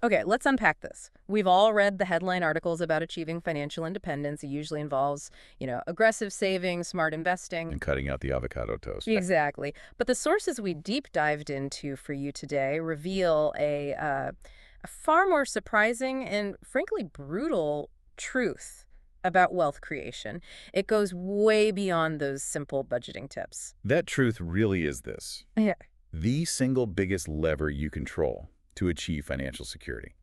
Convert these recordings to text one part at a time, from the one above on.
Okay, let's unpack this. We've all read the headline articles about achieving financial independence. It usually involves, aggressive saving, smart investing. And cutting out the avocado toast. Exactly. But the sources we deep dived into for you today reveal a far more surprising and frankly brutal truth about wealth creation. It goes way beyond those simple budgeting tips. That truth really is this. Yeah. The single biggest lever you control to achieve financial security.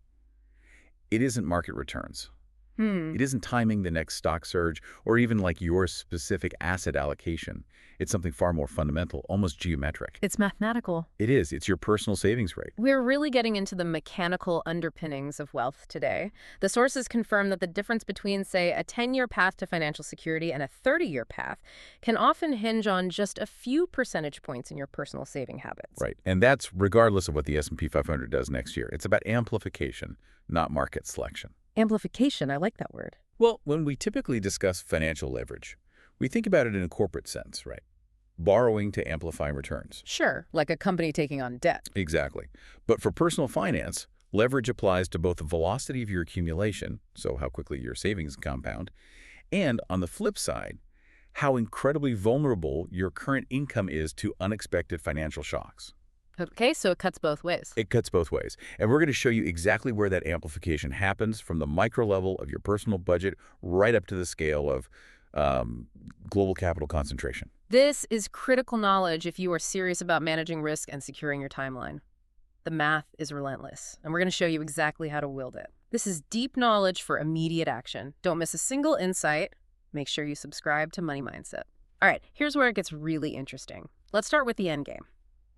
It isn't market returns. It isn't timing the next stock surge or even like your specific asset allocation. It's something far more fundamental, almost geometric. It's mathematical. It is. It's your personal savings rate. We're really getting into the mechanical underpinnings of wealth today. The sources confirm that the difference between, say, a 10-year path to financial security and a 30-year path can often hinge on just a few percentage points in your personal saving habits. Right. And that's regardless of what the S&P 500 does next year. It's about amplification, not market selection. Amplification, I like that word. Well, when we typically discuss financial leverage, we think about it in a corporate sense, right? Borrowing to amplify returns. Sure, like a company taking on debt. Exactly. But for personal finance, leverage applies to both the velocity of your accumulation, so how quickly your savings compound, and on the flip side, how incredibly vulnerable your current income is to unexpected financial shocks. Okay, so it cuts both ways. It cuts both ways. And we're going to show you exactly where that amplification happens from the micro level of your personal budget right up to the scale of global capital concentration. This is critical knowledge if you are serious about managing risk and securing your timeline. The math is relentless, and we're going to show you exactly how to wield it. This is deep knowledge for immediate action. Don't miss a single insight. Make sure you subscribe to Money Mindset. All right, here's where it gets really interesting. Let's start with the end game.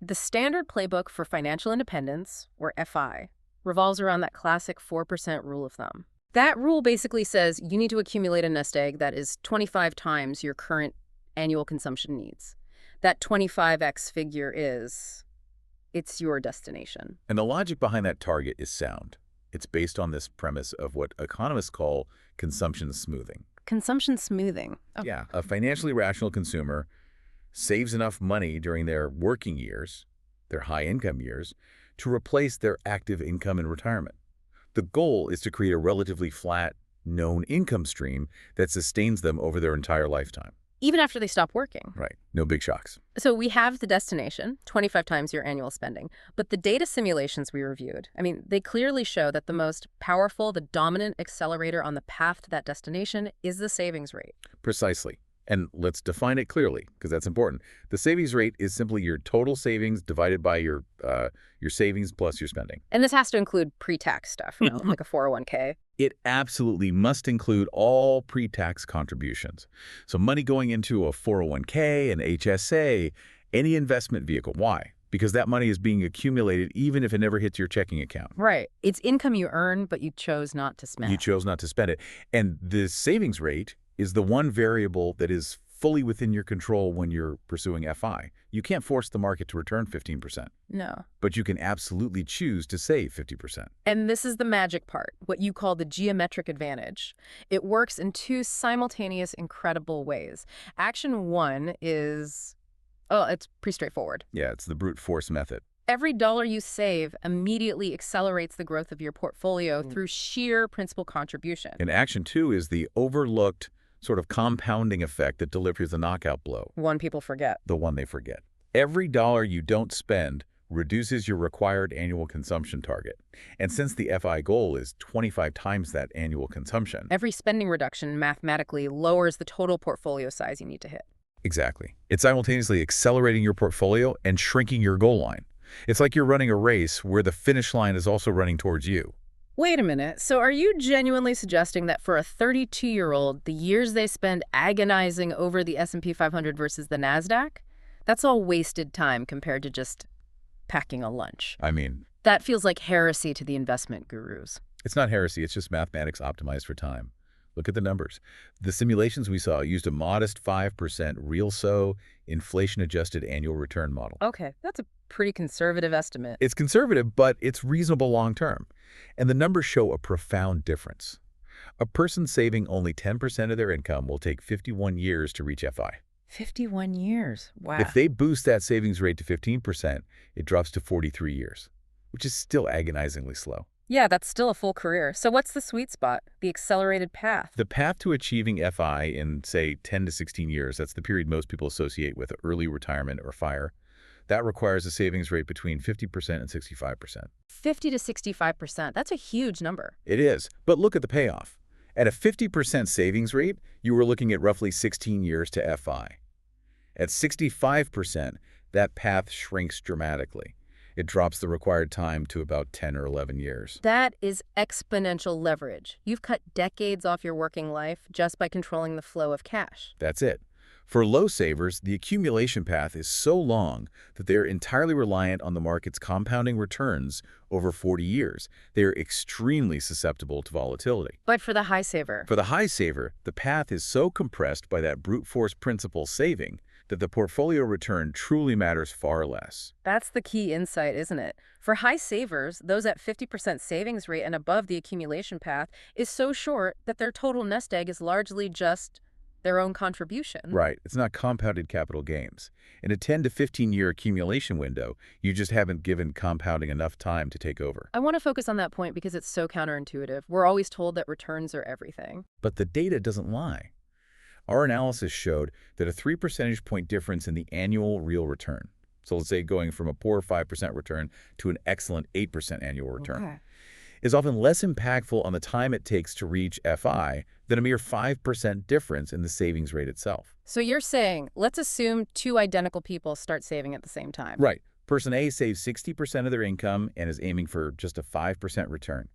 The standard playbook for financial independence, or FI, revolves around that classic 4% rule of thumb. That rule basically says you need to accumulate a nest egg that is 25 times your current annual consumption needs. That 25x figure it's your destination. And the logic behind that target is sound. It's based on this premise of what economists call consumption smoothing. Consumption smoothing. Oh. Yeah, a financially rational consumer saves enough money during their working years, their high-income years, to replace their active income in retirement. The goal is to create a relatively flat, known income stream that sustains them over their entire lifetime. Even after they stop working. Right. No big shocks. So we have the destination, 25 times your annual spending. But the data simulations we reviewed, they clearly show that the most powerful, the dominant accelerator on the path to that destination is the savings rate. Precisely. And let's define it clearly, because that's important. The savings rate is simply your total savings divided by your savings plus your spending. And this has to include pre-tax stuff, like a 401k. It absolutely must include all pre-tax contributions. So money going into a 401k, an HSA, any investment vehicle. Why? Because that money is being accumulated even if it never hits your checking account. Right. It's income you earn, but you chose not to spend. You chose not to spend it. And the savings rate is the one variable that is fully within your control when you're pursuing FI. You can't force the market to return 15%. No. But you can absolutely choose to save 50%. And this is the magic part, what you call the geometric advantage. It works in two simultaneous incredible ways. Action one is, it's pretty straightforward. Yeah, it's the brute force method. Every dollar you save immediately accelerates the growth of your portfolio through sheer principal contribution. And action two is the overlooked sort of compounding effect that delivers the knockout blow. One people forget. The one they forget. Every dollar you don't spend reduces your required annual consumption target. And since the FI goal is 25 times that annual consumption, every spending reduction mathematically lowers the total portfolio size you need to hit. Exactly. It's simultaneously accelerating your portfolio and shrinking your goal line. It's like you're running a race where the finish line is also running towards you. Wait a minute. So are you genuinely suggesting that for a 32-year-old, the years they spend agonizing over the S&P 500 versus the NASDAQ, that's all wasted time compared to just packing a lunch? That feels like heresy to the investment gurus. It's not heresy. It's just mathematics optimized for time. Look at the numbers. The simulations we saw used a modest 5% real inflation-adjusted annual return model. Okay, that's a pretty conservative estimate. It's conservative, but it's reasonable long-term. And the numbers show a profound difference. A person saving only 10% of their income will take 51 years to reach FI. 51 years? Wow. If they boost that savings rate to 15%, it drops to 43 years, which is still agonizingly slow. Yeah, that's still a full career. So what's the sweet spot? The accelerated path? The path to achieving FI in, say, 10 to 16 years, that's the period most people associate with early retirement or FIRE, that requires a savings rate between 50% and 65%. 50 to 65%. That's a huge number. It is, but look at the payoff. At a 50% savings rate, you were looking at roughly 16 years to FI. At 65%, that path shrinks dramatically. It drops the required time to about 10 or 11 years. That is exponential leverage. You've cut decades off your working life just by controlling the flow of cash. That's it. For low savers, the accumulation path is so long that they are entirely reliant on the market's compounding returns over 40 years. They are extremely susceptible to volatility. But for the high saver, For the high saver, the path is so compressed by that brute force principle saving that the portfolio return truly matters far less. that's the key insight, isn't it? For high savers, those at 50% savings rate and above, the accumulation path is so short that their total nest egg is largely just their own contribution. Right, it's not compounded capital gains. In a 10 to 15-year accumulation window, you just haven't given compounding enough time to take over. I want to focus on that point because it's so counterintuitive. We're always told that returns are everything. But the data doesn't lie. Our analysis showed that a 3 percentage point difference in the annual real return, so let's say going from a poor 5% return to an excellent 8% annual return, Okay. is often less impactful on the time it takes to reach FI than a mere 5% difference in the savings rate itself. So you're saying, let's assume two identical people start saving at the same time. Right. Person A saves 60% of their income and is aiming for just a 5% return.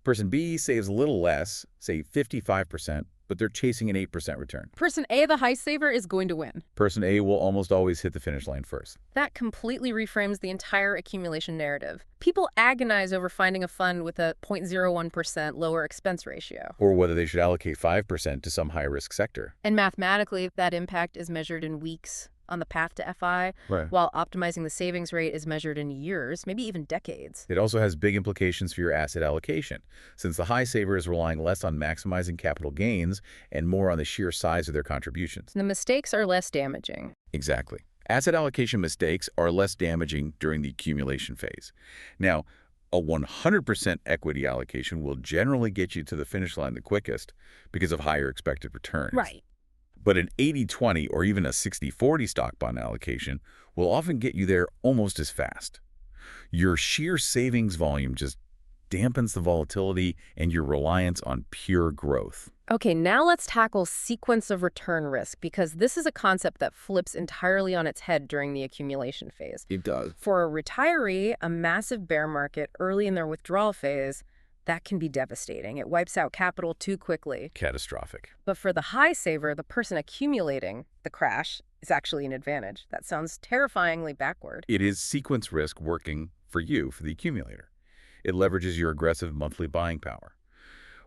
Person B saves a little less, say 55%, but they're chasing an 8% return. Person A, the high saver, is going to win. Person A will almost always hit the finish line first. That completely reframes the entire accumulation narrative. People agonize over finding a fund with a 0.01% lower expense ratio. Or whether they should allocate 5% to some high-risk sector. And mathematically, that impact is measured in weeks on the path to FI, Right. while optimizing the savings rate is measured in years, maybe even decades. It also has big implications for your asset allocation, since the high saver is relying less on maximizing capital gains and more on the sheer size of their contributions. The mistakes are less damaging. Exactly. Asset allocation mistakes are less damaging during the accumulation phase. Now, a 100% equity allocation will generally get you to the finish line the quickest because of higher expected returns. Right. But an 80-20 or even a 60-40 stock bond allocation will often get you there almost as fast. Your sheer savings volume just dampens the volatility and your reliance on pure growth. Okay, now let's tackle sequence of return risk, because this is a concept that flips entirely on its head during the accumulation phase. It does. For a retiree, a massive bear market early in their withdrawal phase, that can be devastating. It wipes out capital too quickly. Catastrophic. But for the high saver, the person accumulating the crash is actually an advantage. That sounds terrifyingly backward. It is sequence risk working for you, for the accumulator. It leverages your aggressive monthly buying power.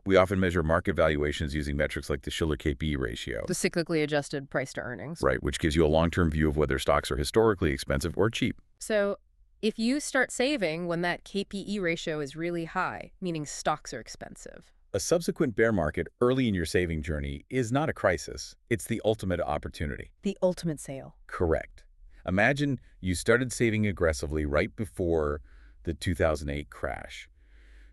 We often measure market valuations using metrics like the Shiller KPE ratio. The cyclically adjusted price to earnings. Right, which gives you a long-term view of whether stocks are historically expensive or cheap. So if you start saving when that KPE ratio is really high, meaning stocks are expensive, A subsequent bear market early in your saving journey is not a crisis. It's the ultimate opportunity. the ultimate sale. Correct. Imagine you started saving aggressively right before the 2008 crash.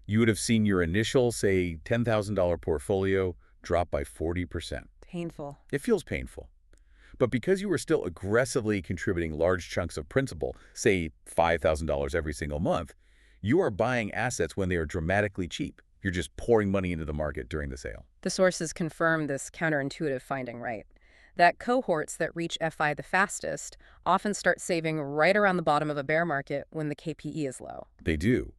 You would have seen your initial, say, $10,000 portfolio drop by 40%. Painful. It feels painful. But because you were still aggressively contributing large chunks of principal, say $5,000 every single month, you are buying assets when they are dramatically cheap. You're just pouring money into the market during the sale. The sources confirm this counterintuitive finding, right? That cohorts that reach FI the fastest often start saving right around the bottom of a bear market when the KPE is low. They do.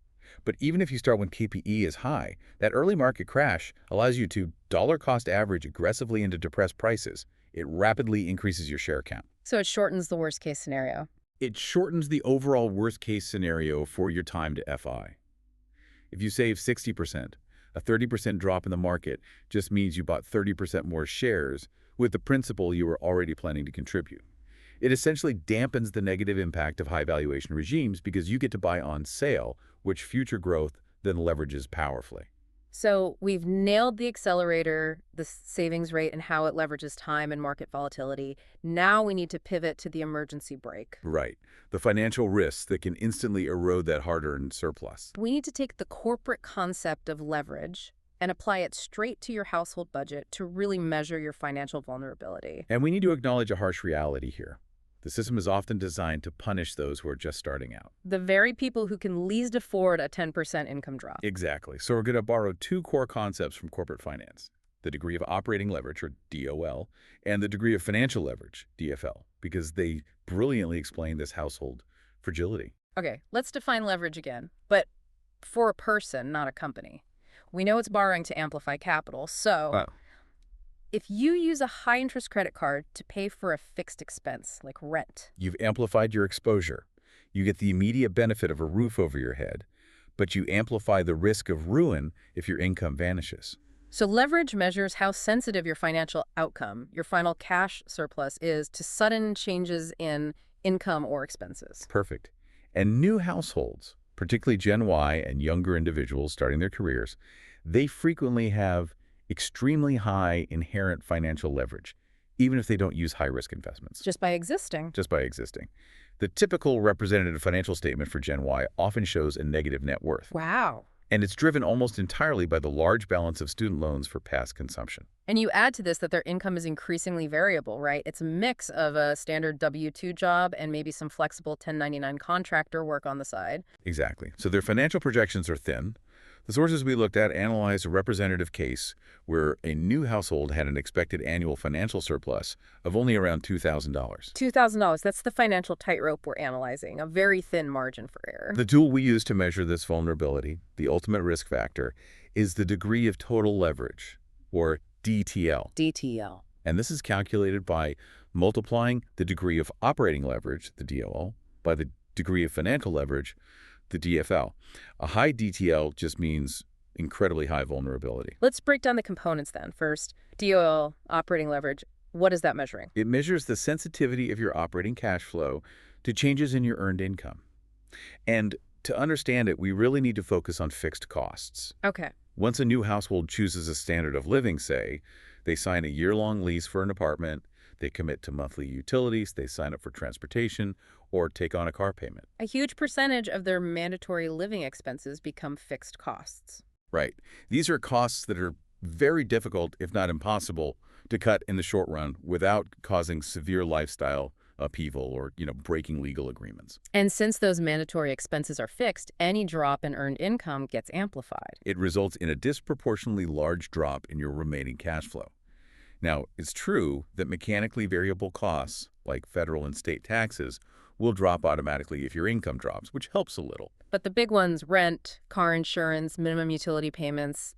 But even if you start when KPE is high, that early market crash allows you to dollar cost average aggressively into depressed prices. It rapidly increases your share count. So it shortens the worst case scenario. It shortens the overall worst case scenario for your time to FI. If you save 60%, a 30% drop in the market just means you bought 30% more shares with the principal you were already planning to contribute. It essentially dampens the negative impact of high valuation regimes because you get to buy on sale, which future growth then leverages powerfully. So we've nailed the accelerator, the savings rate, and how it leverages time and market volatility. Now we need to pivot to the emergency brake. Right. The financial risks that can instantly erode that hard-earned surplus. We need to take the corporate concept of leverage and apply it straight to your household budget to really measure your financial vulnerability. And we need to acknowledge a harsh reality here. The system is often designed to punish those who are just starting out. The very people who can least afford a 10% income drop. Exactly. So we're going to borrow two core concepts from corporate finance: the degree of operating leverage, or DOL, and the degree of financial leverage, DFL, because they brilliantly explain this household fragility. Okay, let's define leverage again, but for a person, not a company. We know it's borrowing to amplify capital, so Oh. if you use a high-interest credit card to pay for a fixed expense, like rent, You've amplified your exposure. You get the immediate benefit of a roof over your head, but you amplify the risk of ruin if your income vanishes. so leverage measures how sensitive your financial outcome, your final cash surplus, is to sudden changes in income or expenses. Perfect. And new households, particularly Gen Y and younger individuals starting their careers, they frequently have extremely high inherent financial leverage, even if they don't use high-risk investments, Just by existing. just by existing. The typical representative financial statement for Gen Y often shows a negative net worth, Wow. and it's driven almost entirely by the large balance of student loans for past consumption. And you add to this that their income is increasingly variable, right? It's a mix of a standard W-2 job and maybe some flexible 1099 contractor work on the side. Exactly. So their financial projections are thin. The sources we looked at analyzed a representative case where a new household had an expected annual financial surplus of only around $2,000. $2,000, that's the financial tightrope we're analyzing, a very thin margin for error. The tool we use to measure this vulnerability, the ultimate risk factor, is the degree of total leverage, or DTL. DTL. And this is calculated by multiplying the degree of operating leverage, the DOL, by the degree of financial leverage, the DFL. A high DTL just means incredibly high vulnerability. Let's break down the components then. First, DOL, operating leverage. What is that measuring? It measures the sensitivity of your operating cash flow to changes in your earned income. And to understand it, we really need to focus on fixed costs. Okay. Once a new household chooses a standard of living, say, they sign a year-long lease for an apartment, they commit to monthly utilities, they sign up for transportation, or take on a car payment. A huge percentage of their mandatory living expenses become fixed costs. Right. These are costs that are very difficult, if not impossible, to cut in the short run without causing severe lifestyle upheaval or, breaking legal agreements. And since those mandatory expenses are fixed, any drop in earned income gets amplified. It results in a disproportionately large drop in your remaining cash flow. Now, it's true that mechanically variable costs, like federal and state taxes, will drop automatically if your income drops, which helps a little. But the big ones, rent, car insurance, minimum utility payments,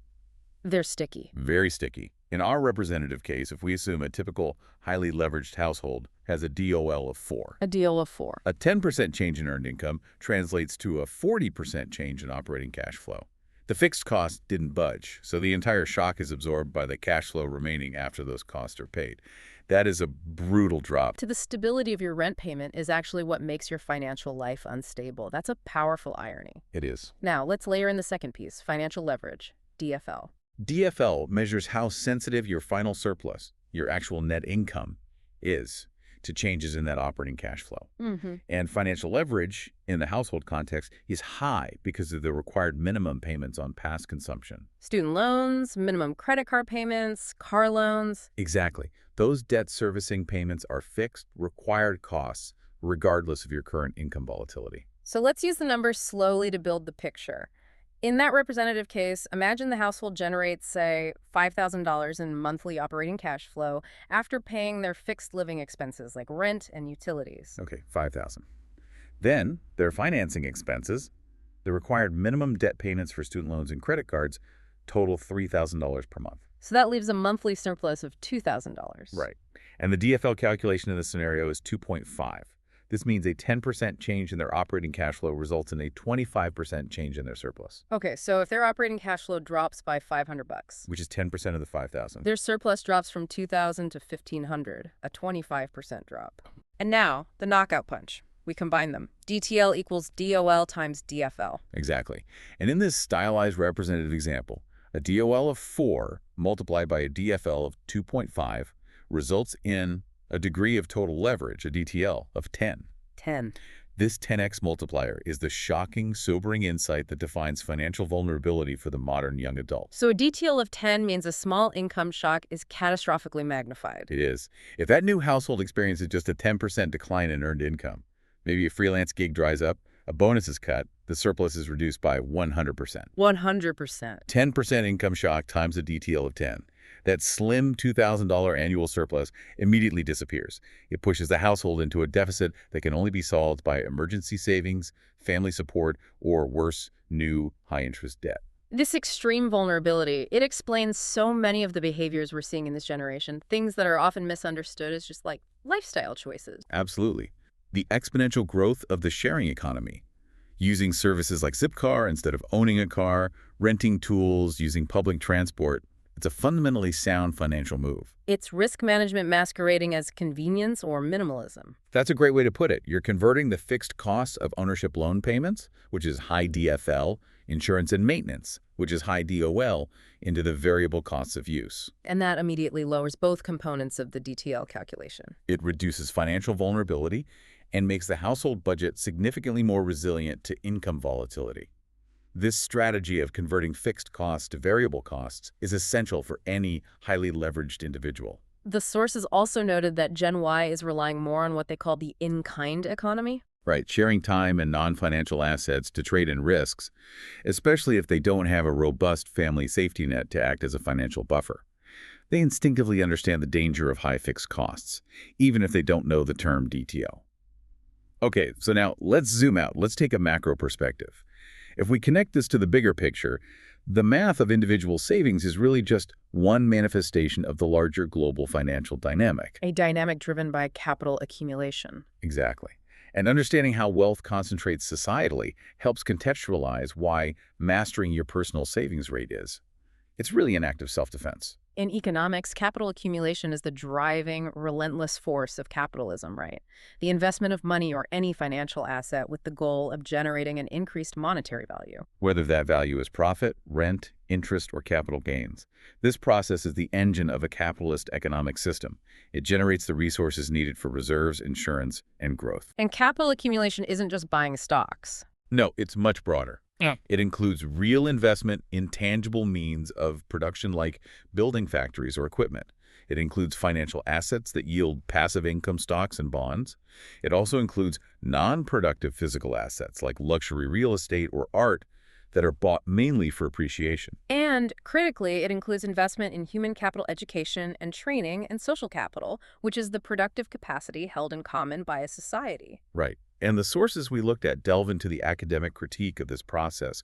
they're sticky. Very sticky. In our representative case, if we assume a typical highly leveraged household has a DOL of 4, A deal of 4. a 10% change in earned income translates to a 40% change in operating cash flow. The fixed cost didn't budge, so the entire shock is absorbed by the cash flow remaining after those costs are paid. That is a brutal drop. To the stability of your rent payment is actually what makes your financial life unstable. That's a powerful irony. It is. Now, let's layer in the second piece, financial leverage, DFL. DFL measures how sensitive your final surplus, your actual net income, is to changes in that operating cash flow. And financial leverage in the household context is high because of the required minimum payments on past consumption. Student loans, minimum credit card payments, car loans. Exactly. Those debt servicing payments are fixed, required costs, regardless of your current income volatility. So let's use the numbers slowly to build the picture. In that representative case, imagine the household generates, say, $5,000 in monthly operating cash flow after paying their fixed living expenses like rent and utilities. Okay, $5,000. Then their financing expenses, the required minimum debt payments for student loans and credit cards, total $3,000 per month. So that leaves a monthly surplus of $2,000. Right. And the DFL calculation in this scenario is 2.5. This means a 10% change in their operating cash flow results in a 25% change in their surplus, Okay, so if their operating cash flow drops by $500, which is 10% of the 5,000. their surplus drops from $2,000 to $1,500, a 25% drop. And now, the knockout punch. We combine them. DTL equals DOL times DFL. Exactly. And in this stylized representative example, A DOL of 4 multiplied by a DFL of 2.5 results in a degree of total leverage, a DTL, of 10. 10. This 10x multiplier is the shocking, sobering insight that defines financial vulnerability for the modern young adult. So a DTL of 10 means a small income shock is catastrophically magnified. It is. If that new household experiences just a 10% decline in earned income, maybe a freelance gig dries up, a bonus is cut, the surplus is reduced by 100%. 100%. 10% income shock times a DTL of 10. That slim $2,000 annual surplus immediately disappears. It pushes the household into a deficit that can only be solved by emergency savings, family support, or worse, new high-interest debt. This extreme vulnerability, it explains so many of the behaviors we're seeing in this generation, things that are often misunderstood as just like lifestyle choices. Absolutely. The exponential growth of the sharing economy, using services like Zipcar instead of owning a car, renting tools, using public transport. It's a fundamentally sound financial move. It's risk management masquerading as convenience or minimalism. That's a great way to put it. You're converting the fixed costs of ownership loan payments, which is high DFL, insurance and maintenance, which is high DOL, into the variable costs of use. And that immediately lowers both components of the DTL calculation. It reduces financial vulnerability and makes the household budget significantly more resilient to income volatility. This strategy of converting fixed costs to variable costs is essential for any highly leveraged individual. The sources also noted that Gen Y is relying more on what they call the in-kind economy. Right, sharing time and non-financial assets to trade in risks, especially if they don't have a robust family safety net to act as a financial buffer. They instinctively understand the danger of high fixed costs, even if they don't know the term DTL. Okay, so now let's zoom out. Let's take a macro perspective. If we connect this to the bigger picture, the math of individual savings is really just one manifestation of the larger global financial dynamic. A dynamic driven by capital accumulation. Exactly. And understanding how wealth concentrates societally helps contextualize why mastering your personal savings rate is. It's really an act of self-defense. In economics, capital accumulation is the driving, relentless force of capitalism, right? The investment of money or any financial asset with the goal of generating an increased monetary value. Whether that value is profit, rent, interest, or capital gains. This process is the engine of a capitalist economic system. It generates the resources needed for reserves, insurance, and growth. And capital accumulation isn't just buying stocks. No, it's much broader. Yeah. It includes real investment in tangible means of production like building factories or equipment. It includes financial assets that yield passive income stocks and bonds. It also includes non-productive physical assets like luxury real estate or art that are bought mainly for appreciation. And critically, it includes investment in human capital education and training and social capital, which is the productive capacity held in common by a society. Right. And the sources we looked at delve into the academic critique of this process,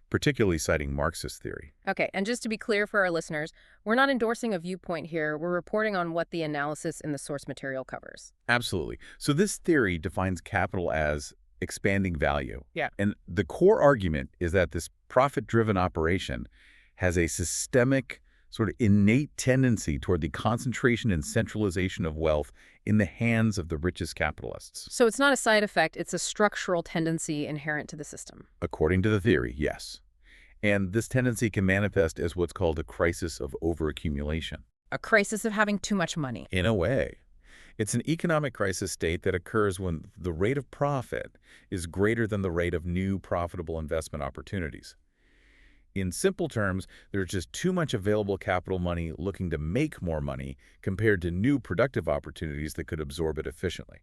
particularly citing Marxist theory. Okay, and just to be clear for our listeners, we're not endorsing a viewpoint here. We're reporting on what the analysis in the source material covers. Absolutely. So this theory defines capital as expanding value. Yeah. And the core argument is that this profit-driven operation has a systemic, sort of innate tendency toward the concentration and centralization of wealth in the hands of the richest capitalists. So it's not a side effect, it's a structural tendency inherent to the system. According to the theory, yes. And this tendency can manifest as what's called a crisis of overaccumulation. A crisis of having too much money. In a way. It's an economic crisis state that occurs when the rate of profit is greater than the rate of new profitable investment opportunities. In simple terms, there's just too much available capital money looking to make more money compared to new productive opportunities that could absorb it efficiently.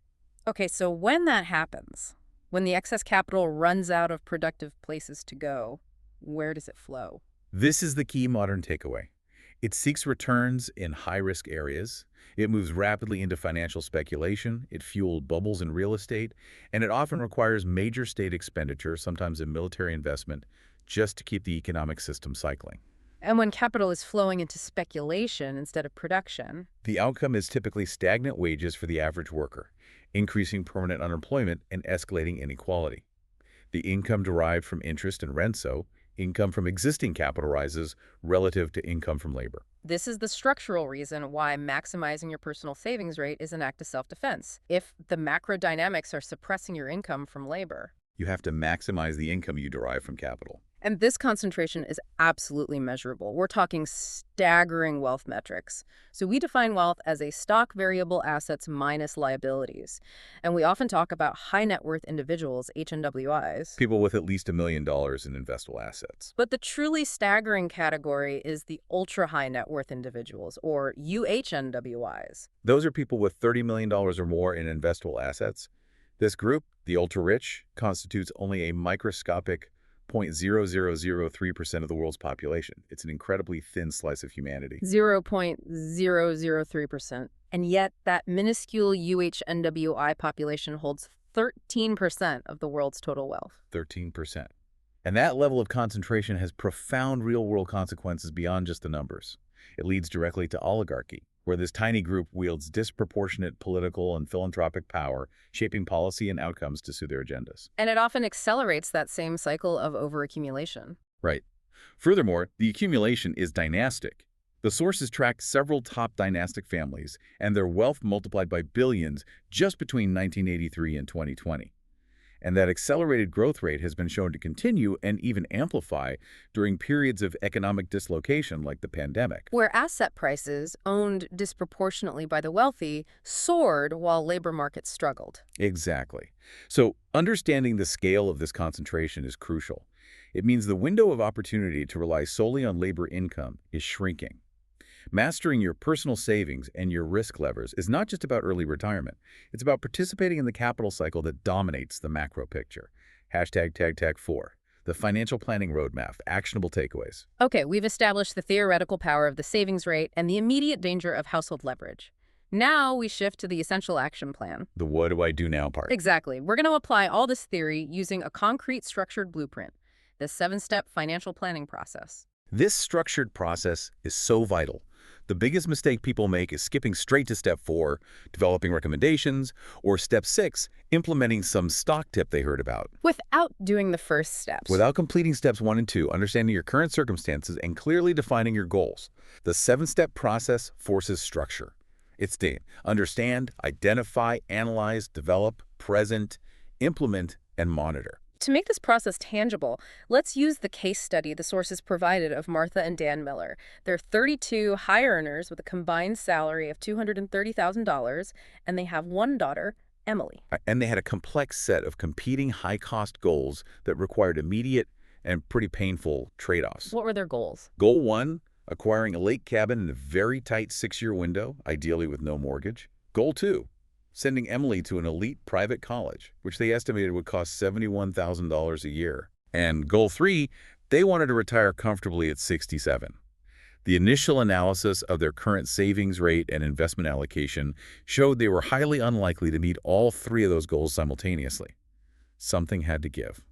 Okay, so when that happens, when the excess capital runs out of productive places to go, where does it flow? This is the key modern takeaway. It seeks returns in high-risk areas. It moves rapidly into financial speculation. It fueled bubbles in real estate. And it often requires major state expenditure, sometimes in military investment, just to keep the economic system cycling. And when capital is flowing into speculation instead of production, the outcome is typically stagnant wages for the average worker, increasing permanent unemployment and escalating inequality. The income derived from interest and rent, so income from existing capital rises relative to income from labor. This is the structural reason why maximizing your personal savings rate is an act of self-defense. If the macro dynamics are suppressing your income from labor, you have to maximize the income you derive from capital. And this concentration is absolutely measurable. We're talking staggering wealth metrics. So we define wealth as a stock variable assets minus liabilities. And we often talk about high net worth individuals, HNWIs. People with at least $1 million in investable assets. But the truly staggering category is the ultra high net worth individuals, or UHNWIs. Those are people with $30 million or more in investable assets. This group, the ultra-rich, constitutes only a microscopic 0.0003% of the world's population. It's an incredibly thin slice of humanity. 0.003%. And yet that minuscule UHNWI population holds 13% of the world's total wealth. 13%. And that level of concentration has profound real-world consequences beyond just the numbers. It leads directly to oligarchy, where this tiny group wields disproportionate political and philanthropic power, shaping policy and outcomes to suit their agendas. And it often accelerates that same cycle of overaccumulation. Right. Furthermore, the accumulation is dynastic. The sources track several top dynastic families and their wealth multiplied by billions just between 1983 and 2020. And that accelerated growth rate has been shown to continue and even amplify during periods of economic dislocation like the pandemic. Where asset prices, owned disproportionately by the wealthy, soared while labor markets struggled. Exactly. So understanding the scale of this concentration is crucial. It means the window of opportunity to rely solely on labor income is shrinking. Mastering your personal savings and your risk levers is not just about early retirement. It's about participating in the capital cycle that dominates the macro picture. #TAG4, the financial planning roadmap, actionable takeaways. Okay, we've established the theoretical power of the savings rate and the immediate danger of household leverage. Now we shift to the essential action plan. The what do I do now part. Exactly. We're going to apply all this theory using a concrete structured blueprint, the 7-step financial planning process. This structured process is so vital. The biggest mistake people make is skipping straight to step 4, developing recommendations, or step 6, implementing some stock tip they heard about. Without doing the first steps. Without completing steps 1 and 2, understanding your current circumstances and clearly defining your goals. The 7-step process forces structure. It's to understand, identify, analyze, develop, present, implement, and monitor. To make this process tangible, let's use the case study the sources provided of Martha and Dan Miller. They're 32 high earners with a combined salary of $230,000, and they have one daughter, Emily. And they had a complex set of competing high-cost goals that required immediate and pretty painful trade-offs. What were their goals? Goal 1, acquiring a lake cabin in a very tight 6-year window, ideally with no mortgage. Goal 2, sending Emily to an elite private college, which they estimated would cost $71,000 a year. And goal 3, they wanted to retire comfortably at 67. The initial analysis of their current savings rate and investment allocation showed they were highly unlikely to meet all 3 of those goals simultaneously. Something had to give.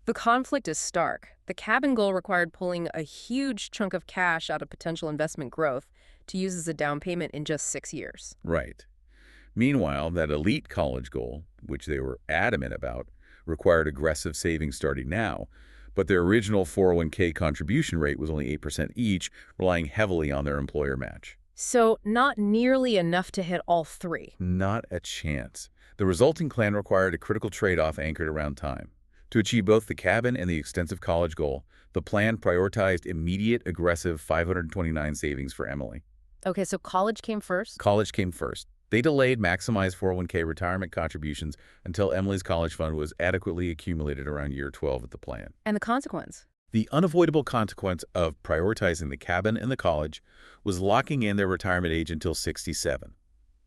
The conflict is stark. The cabin goal required pulling a huge chunk of cash out of potential investment growth to use as a down payment in just 6 years. Right. Meanwhile, that elite college goal, which they were adamant about, required aggressive savings starting now, but their original 401k contribution rate was only 8% each, relying heavily on their employer match. So not nearly enough to hit all 3. Not a chance. The resulting plan required a critical trade-off anchored around time. To achieve both the cabin and the extensive college goal, the plan prioritized immediate, aggressive $529 savings for Emily. Okay, so college came first? College came first. They delayed maximized 401k retirement contributions until Emily's college fund was adequately accumulated around year 12 of the plan. And the consequence? The unavoidable consequence of prioritizing the cabin and the college was locking in their retirement age until 67.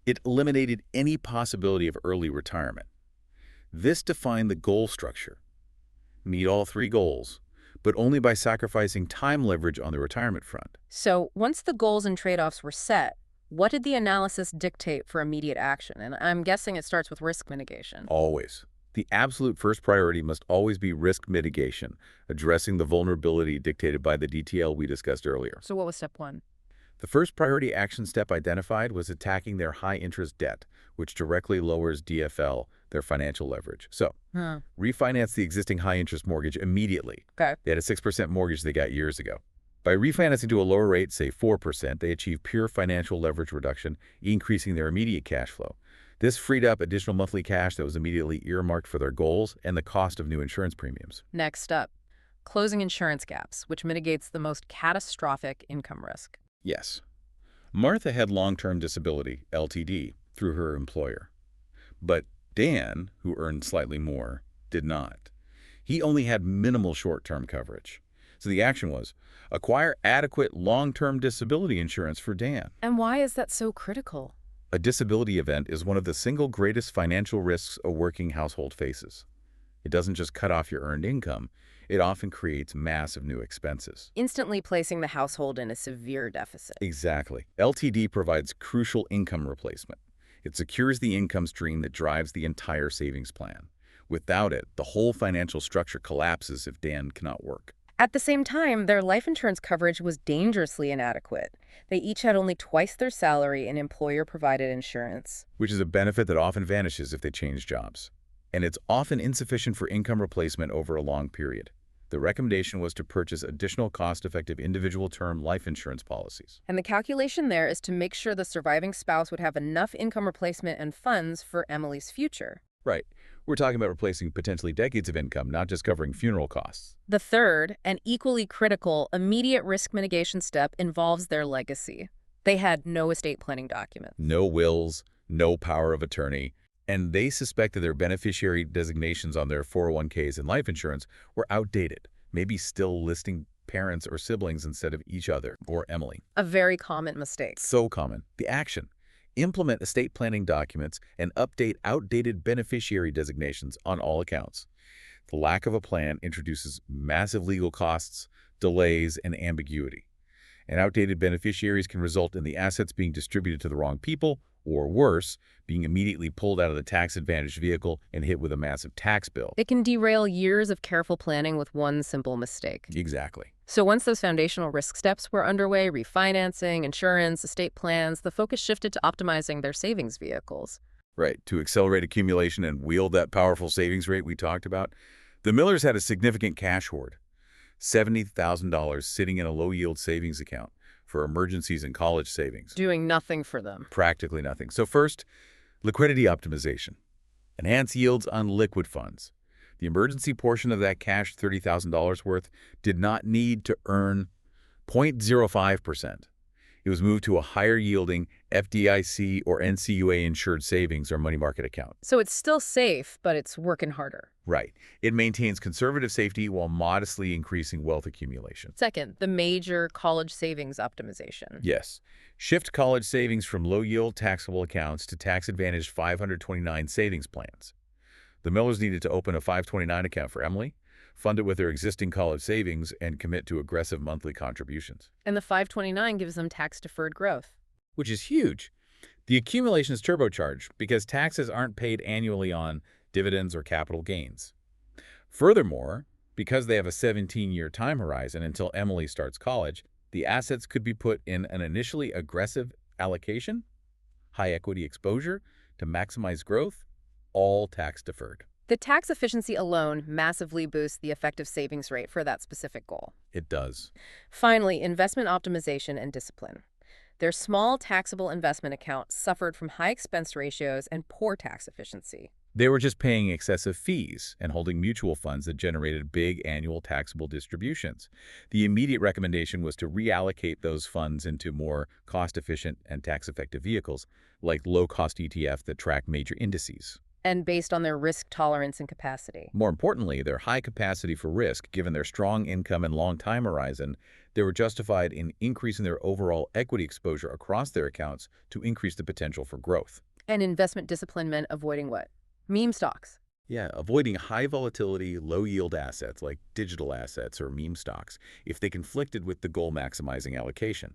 It eliminated any possibility of early retirement. This defined the goal structure. Meet all 3 goals, but only by sacrificing time leverage on the retirement front. So once the goals and trade-offs were set, what did the analysis dictate for immediate action? And I'm guessing it starts with risk mitigation. Always. The absolute first priority must always be risk mitigation, addressing the vulnerability dictated by the DTL we discussed earlier. So what was step 1? The first priority action step identified was attacking their high-interest debt, which directly lowers DFL, their financial leverage. So, refinance the existing high-interest mortgage immediately. Okay. They had a 6% mortgage they got years ago. By refinancing to a lower rate, say 4%, they achieved pure financial leverage reduction, increasing their immediate cash flow. This freed up additional monthly cash that was immediately earmarked for their goals and the cost of new insurance premiums. Next up, closing insurance gaps, which mitigates the most catastrophic income risk. Yes. Martha had long-term disability, LTD, through her employer. But Dan, who earned slightly more, did not. He only had minimal short-term coverage. So the action was, acquire adequate long-term disability insurance for Dan. And why is that so critical? A disability event is one of the single greatest financial risks a working household faces. It doesn't just cut off your earned income, it often creates massive new expenses. Instantly placing the household in a severe deficit. Exactly. LTD provides crucial income replacement. It secures the income stream that drives the entire savings plan. Without it, the whole financial structure collapses if Dan cannot work. At the same time, their life insurance coverage was dangerously inadequate. They each had only twice their salary in employer-provided insurance. Which is a benefit that often vanishes if they change jobs. And it's often insufficient for income replacement over a long period. The recommendation was to purchase additional cost-effective individual term life insurance policies. And the calculation there is to make sure the surviving spouse would have enough income replacement and funds for Emily's future. Right. We're talking about replacing potentially decades of income, not just covering funeral costs. The third, and equally critical, immediate risk mitigation step involves their legacy. They had no estate planning document. No wills, no power of attorney, and they suspected their beneficiary designations on their 401ks and life insurance were outdated, maybe still listing parents or siblings instead of each other or Emily. A very common mistake. So common. The action. Implement estate planning documents and update outdated beneficiary designations on all accounts. The lack of a plan introduces massive legal costs, delays, and ambiguity. And outdated beneficiaries can result in the assets being distributed to the wrong people, or worse, being immediately pulled out of the tax-advantaged vehicle and hit with a massive tax bill. It can derail years of careful planning with one simple mistake. Exactly. So once those foundational risk steps were underway, refinancing, insurance, estate plans, the focus shifted to optimizing their savings vehicles. Right, to accelerate accumulation and wield that powerful savings rate we talked about. The Millers had a significant cash hoard, $70,000 sitting in a low-yield savings account for emergencies and college savings. Doing nothing for them. Practically nothing. So first, liquidity optimization. Enhance yields on liquid funds. The emergency portion of that cash, $30,000 worth, did not need to earn 0.05%. It was moved to a higher-yielding FDIC or NCUA-insured savings or money market account. So it's still safe, but it's working harder. Right. It maintains conservative safety while modestly increasing wealth accumulation. Second, the major college savings optimization. Yes. Shift college savings from low-yield taxable accounts to tax-advantaged 529 savings plans. The Millers needed to open a 529 account for Emily, fund it with their existing college savings, and commit to aggressive monthly contributions. And the 529 gives them tax-deferred growth. Which is huge. The accumulation is turbocharged because taxes aren't paid annually on dividends or capital gains. Furthermore, because they have a 17-year time horizon until Emily starts college, the assets could be put in an initially aggressive allocation, high equity exposure to maximize growth, all tax-deferred. The tax efficiency alone massively boosts the effective savings rate for that specific goal. It does. Finally, investment optimization and discipline. Their small taxable investment account suffered from high expense ratios and poor tax efficiency. They were just paying excessive fees and holding mutual funds that generated big annual taxable distributions. The immediate recommendation was to reallocate those funds into more cost-efficient and tax-effective vehicles, like low-cost ETF that track major indices. And based on their risk tolerance and capacity. More importantly, their high capacity for risk, given their strong income and long time horizon, they were justified in increasing their overall equity exposure across their accounts to increase the potential for growth. And investment discipline meant avoiding what? Meme stocks. Yeah, avoiding high volatility, low yield assets like digital assets or meme stocks if they conflicted with the goal maximizing allocation.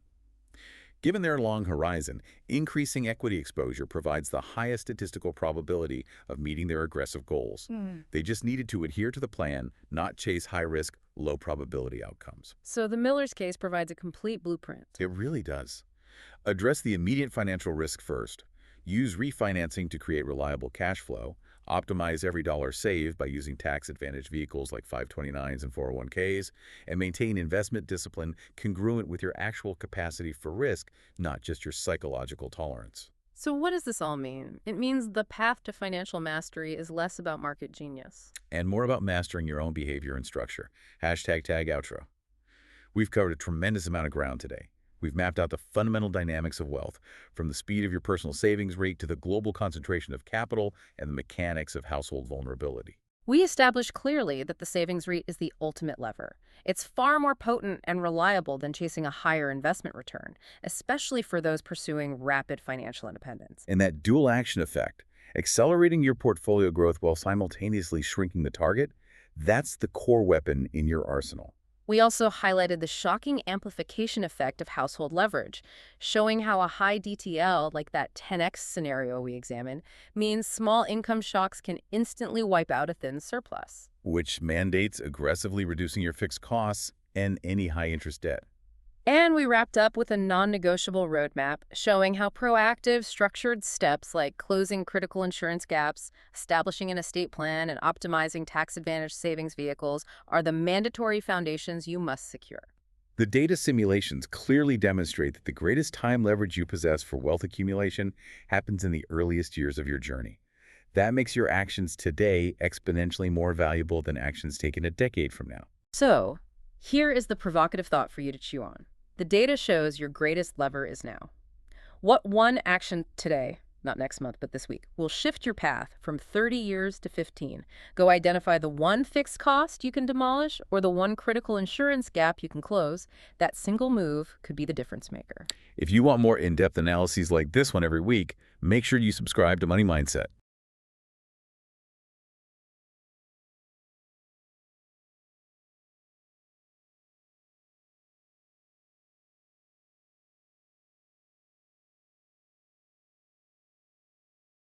Given their long horizon, increasing equity exposure provides the highest statistical probability of meeting their aggressive goals. They just needed to adhere to the plan, not chase high-risk, low-probability outcomes. So the Miller's case provides a complete blueprint. It really does. Address the immediate financial risk first. Use refinancing to create reliable cash flow. Optimize every dollar saved by using tax-advantaged vehicles like 529s and 401ks, and maintain investment discipline congruent with your actual capacity for risk, not just your psychological tolerance. So what does this all mean? It means the path to financial mastery is less about market genius. And more about mastering your own behavior and structure. Hashtag tag outro. We've covered a tremendous amount of ground today. We've mapped out the fundamental dynamics of wealth, from the speed of your personal savings rate to the global concentration of capital and the mechanics of household vulnerability. We established clearly that the savings rate is the ultimate lever. It's far more potent and reliable than chasing a higher investment return, especially for those pursuing rapid financial independence. And that dual action effect, accelerating your portfolio growth while simultaneously shrinking the target, that's the core weapon in your arsenal. We also highlighted the shocking amplification effect of household leverage, showing how a high DTL, like that 10x scenario we examined, means small income shocks can instantly wipe out a thin surplus. Which mandates aggressively reducing your fixed costs and any high-interest debt. And we wrapped up with a non-negotiable roadmap showing how proactive, structured steps like closing critical insurance gaps, establishing an estate plan, and optimizing tax-advantaged savings vehicles are the mandatory foundations you must secure. The data simulations clearly demonstrate that the greatest time leverage you possess for wealth accumulation happens in the earliest years of your journey. That makes your actions today exponentially more valuable than actions taken a decade from now. So, here is the provocative thought for you to chew on. The data shows your greatest lever is now. What one action today, not next month, but this week, will shift your path from 30 years to 15? Go identify the one fixed cost you can demolish or the one critical insurance gap you can close. That single move could be the difference maker. If you want more in-depth analyses like this one every week, make sure you subscribe to Money Mindset.